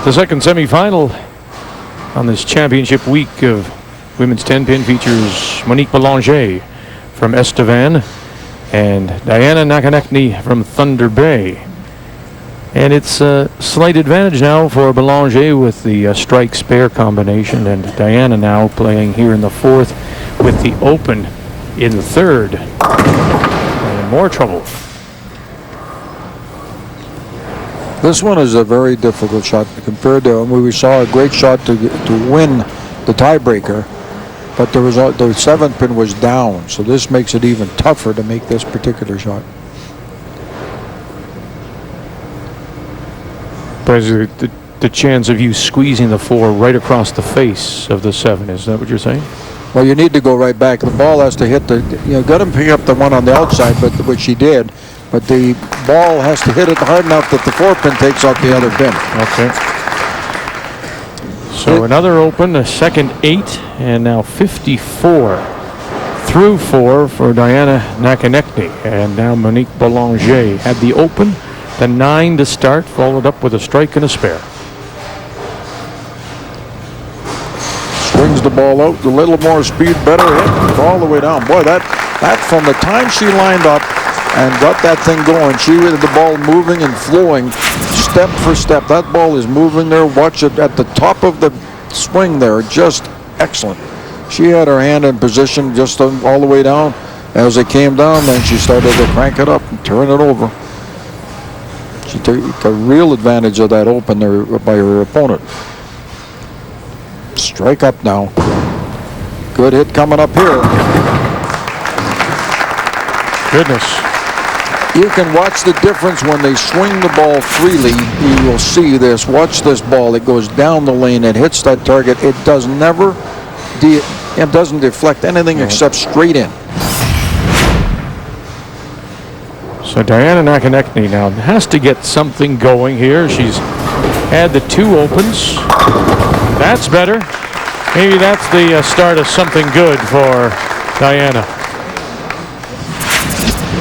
The second semifinal on this championship week of women's 10-pin features Monique Belanger from Estevan and Diana Nakonechny from Thunder Bay. And it's a slight advantage now for Belanger with the strike spare combination, and Diana now playing here in the fourth with the open in the third. And more trouble. This one is a very difficult shot compared to we saw a great shot to win the tiebreaker, but there was the seventh pin was down, so this makes it even tougher to make this particular shot. The chance of you squeezing the four right across the face of the seven, is that what you're saying? Well, you need to go right back. The ball has to hit got to pick up the one on the outside, which she did. But the ball has to hit it hard enough that the 4-pin takes out the other pin. Okay. So another open, a second 8, and now 54 through 4 for Diana Nakonechny. And now Monique Belanger had the open, the 9 to start, followed up with a strike and a spare. Swings the ball out, a little more speed, better hit, all the way down. Boy, that from the time she lined up and got that thing going, she had the ball moving and flowing step for step. That ball is moving there. Watch it at the top of the swing there. Just excellent. She had her hand in position just all the way down. As it came down, then she started to crank it up and turn it over. She took a real advantage of that open there by her opponent. Strike up now. Good hit coming up here. Goodness. You can watch the difference when they swing the ball freely. You will see this. Watch this ball. It goes down the lane. It hits that target. It doesn't deflect anything except straight in. So Diana Nakonechny now has to get something going here. She's had the 2 opens. That's better. Maybe that's the start of something good for Diana.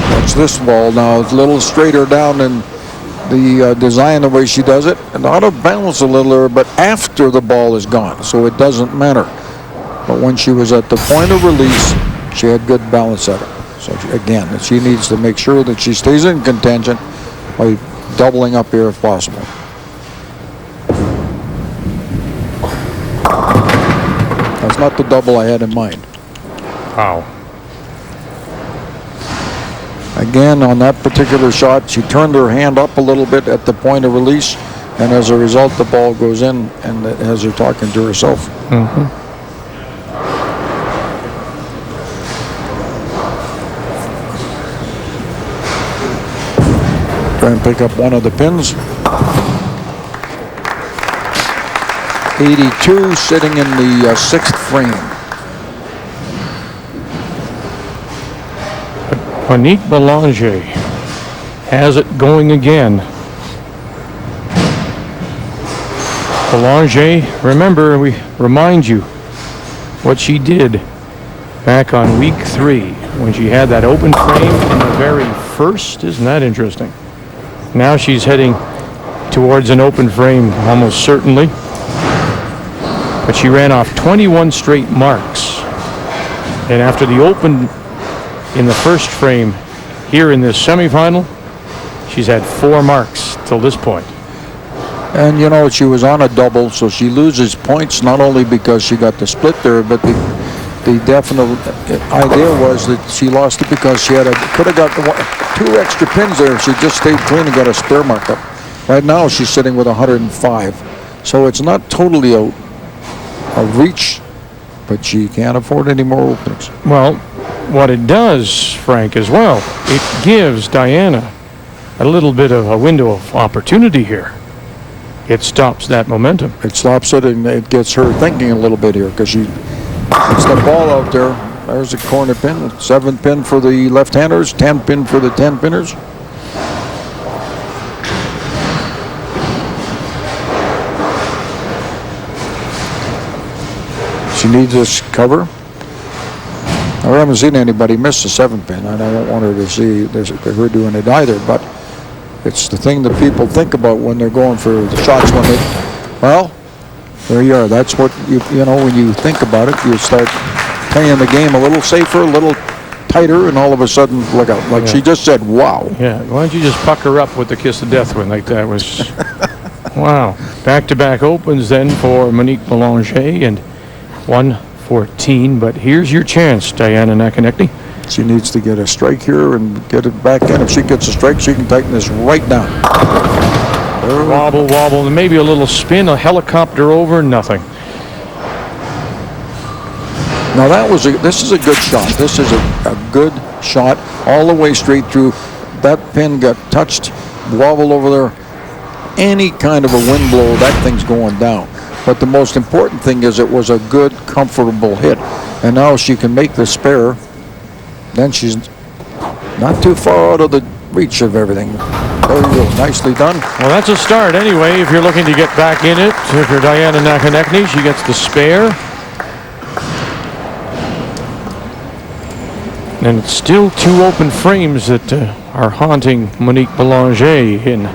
Watch this ball now. It's a little straighter down in the design, the way she does it, and out of balance a little, but after the ball is gone, so it doesn't matter. But when she was at the point of release, she had good balance at it. So again, she needs to make sure that she stays in contention by doubling up here if possible. That's not the double I had in mind. Wow. Again, on that particular shot, she turned her hand up a little bit at the point of release, and as a result, the ball goes in, and it has her talking to herself. Try and pick up one of the pins. 82 sitting in the 6th frame. Monique Belanger has it going again. Belanger, remember, we remind you what she did back on week 3 when she had that open frame in the very first. Isn't that interesting? Now she's heading towards an open frame almost certainly. But she ran off 21 straight marks. And after the open in the first frame here in this semifinal, she's had 4 marks till this point. And you know, she was on a double, so she loses points not only because she got the split there, but the definite idea was that she lost it because she could have got 2 extra pins there if she just stayed clean and got a spare mark up. Right now she's sitting with 105, so it's not totally out of reach, but she can't afford any more openings. Well, what it does, Frank, as well, it gives Diana a little bit of a window of opportunity here. It stops that momentum. It stops it, and it gets her thinking a little bit here because she puts the ball out there. There's a corner pin, 7 pin for the left-handers, 10 pin for the 10-pinners. She needs this cover. I haven't seen anybody miss the 7-pin, and I don't want her to see her doing it either, but it's the thing that people think about when they're going for the shots Well, there you are. That's what, you know, when you think about it, you start playing the game a little safer, a little tighter, and all of a sudden, look out. Like she just said, wow. Yeah, why don't you just pucker up with the kiss of death one like that was... Wow. Back-to-back opens then for Monique Belanger and 114. But here's your chance, Diana Nakonechny. She needs to get a strike here and get it back in. If she gets a strike, she can tighten this right down. Wobble, wobble, and maybe a little spin, a helicopter over, nothing. Now this is a good shot. This is a good shot all the way straight through. That pin got touched, wobbled over there. Any kind of a wind blow, that thing's going down. But the most important thing is it was a good, comfortable hit. And now she can make the spare. Then she's not too far out of the reach of everything. There you go. Nicely done. Well, that's a start anyway. If you're looking to get back in it, if you're Diana Nakonechny, she gets the spare. And it's still two open frames that are haunting Monique Belanger in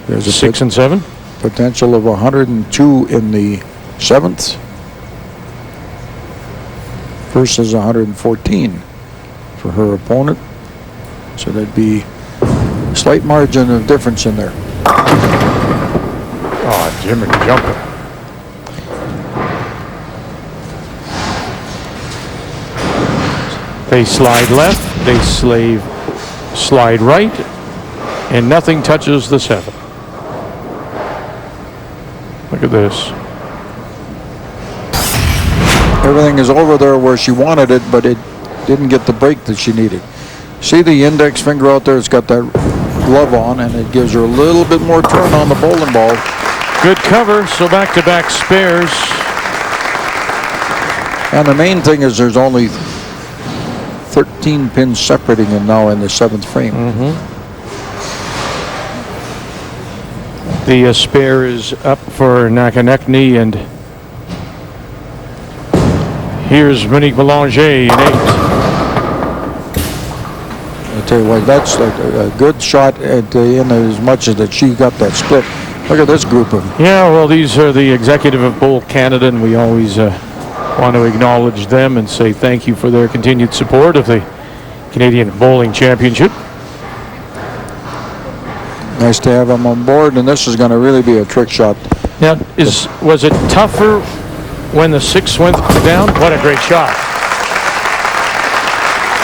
There's a 6 and 7. Potential of 102 in the 7th versus 114 for her opponent. So there'd be a slight margin of difference in there. Oh, Jimmy jumping. They slide left, they slide right, and nothing touches the 7. Look at this. Everything is over there where she wanted it, but it didn't get the break that she needed. See the index finger out there? It's got that glove on, and it gives her a little bit more turn on the bowling ball. Good cover, so back-to-back spares. And the main thing is there's only 13 pins separating them now in the 7th frame. The spare is up for Nakonechny, and here's Monique Belanger in 8. I tell you what, that's a good shot at the end as much as that she got that split. Look at this group of them. Yeah, well, these are the executive of Bowl Canada, and we always want to acknowledge them and say thank you for their continued support of the Canadian Bowling Championship. Nice to have them on board, and this is going to really be a trick shot. Now, was it tougher when the 6 went down? What a great shot.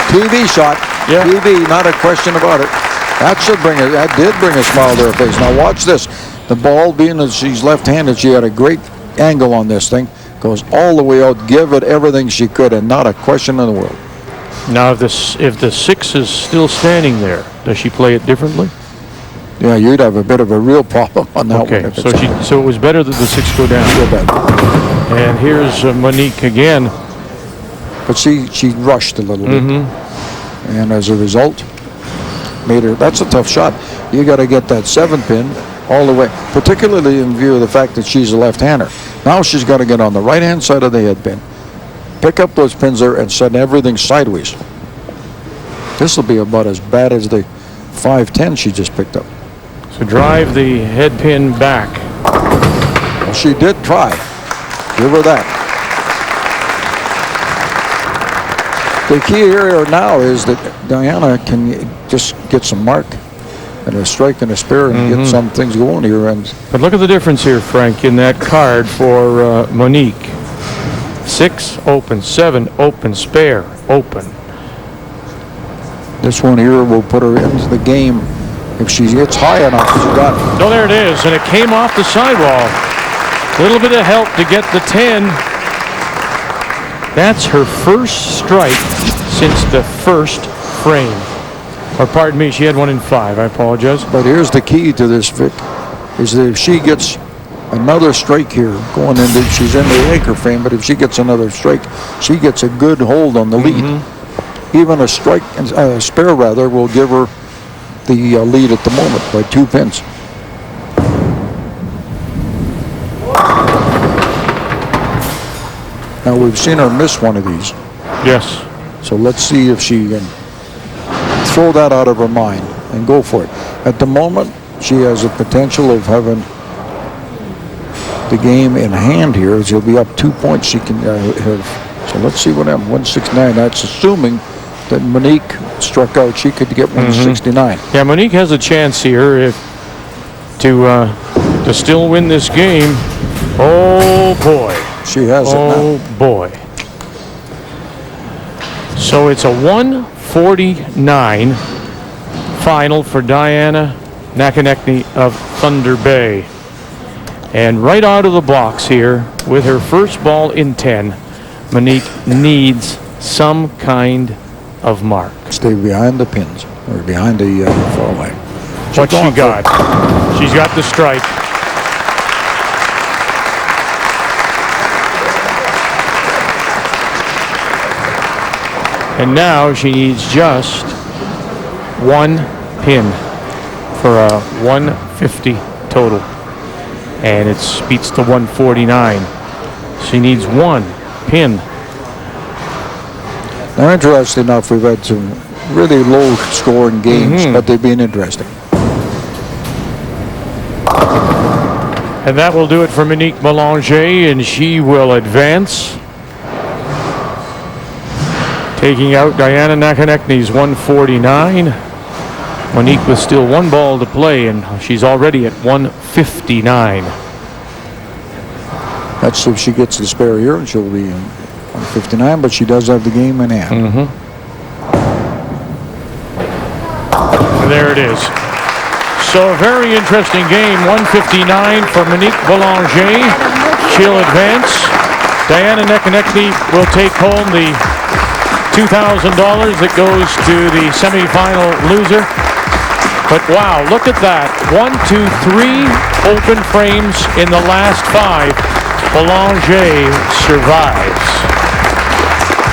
TV shot. Yeah. TV, not a question about it. That did bring a smile to her face. Now watch this. The ball, being that she's left-handed, she had a great angle on this thing. Goes all the way out, give it everything she could, and not a question in the world. Now, if the 6 is still standing there, does she play it differently? Yeah, you'd have a bit of a real problem on that one. Okay, so it was better that the 6 go down. And here's Monique again. But she rushed a little bit, and as a result, made her. That's a tough shot. You got to get that 7 pin all the way, particularly in view of the fact that she's a left-hander. Now she's got to get on the right-hand side of the head pin, pick up those pins there, and send everything sideways. This will be about as bad as the 5-10 she just picked up. So drive the head pin back. Well, she did try. Give her that. The key here now is that Diana can just get some mark and a strike and a spare and get some things going here. But look at the difference here, Frank, in that card for Monique. 6 open, 7 open, spare open. This one here will put her into the game. If she gets high enough, she got it. Oh, there it is, and it came off the sidewall. A little bit of help to get the 10. That's her first strike since the first frame. Or pardon me, she had 1 in 5. I apologize. But here's the key to this, Vic, is that if she gets another strike here going into, she's in the anchor frame, but if she gets another strike, she gets a good hold on the lead. Even a strike, spare rather, will give her the lead at the moment by 2 pins. Now we've seen her miss one of these. Yes. So let's see if she can throw that out of her mind and go for it. At the moment, she has a potential of having the game in hand here. She'll be up 2 points. She can have. So let's see what happens. 169. That's assuming that Monique struck out. She could get 169. Yeah, Monique has a chance here to still win this game. Oh boy. She has it now. Oh boy. So it's a 149 final for Diana Nakonechny of Thunder Bay. And right out of the box here with her first ball in 10, Monique needs some kind of mark. Stay behind the pins or behind the far line. What she got? She's got the strike. And now she needs just one pin for a 150 total. And it beats to 149. She needs one pin. Now, interesting enough, we've had some really low-scoring games, but they've been interesting. And that will do it for Monique Belanger, and she will advance, taking out Diana Nakonechny's 149. Monique with still one ball to play, and she's already at 159. That's if she gets the spare here, and she'll be 159, but she does have the game in hand. There it is. So a very interesting game. 159 for Monique Belanger. She'll advance. Diana Nakonechny will take home the $2,000 that goes to the semifinal loser. But wow, look at that. 1, 2, 3 open frames in the last 5. Belanger survives.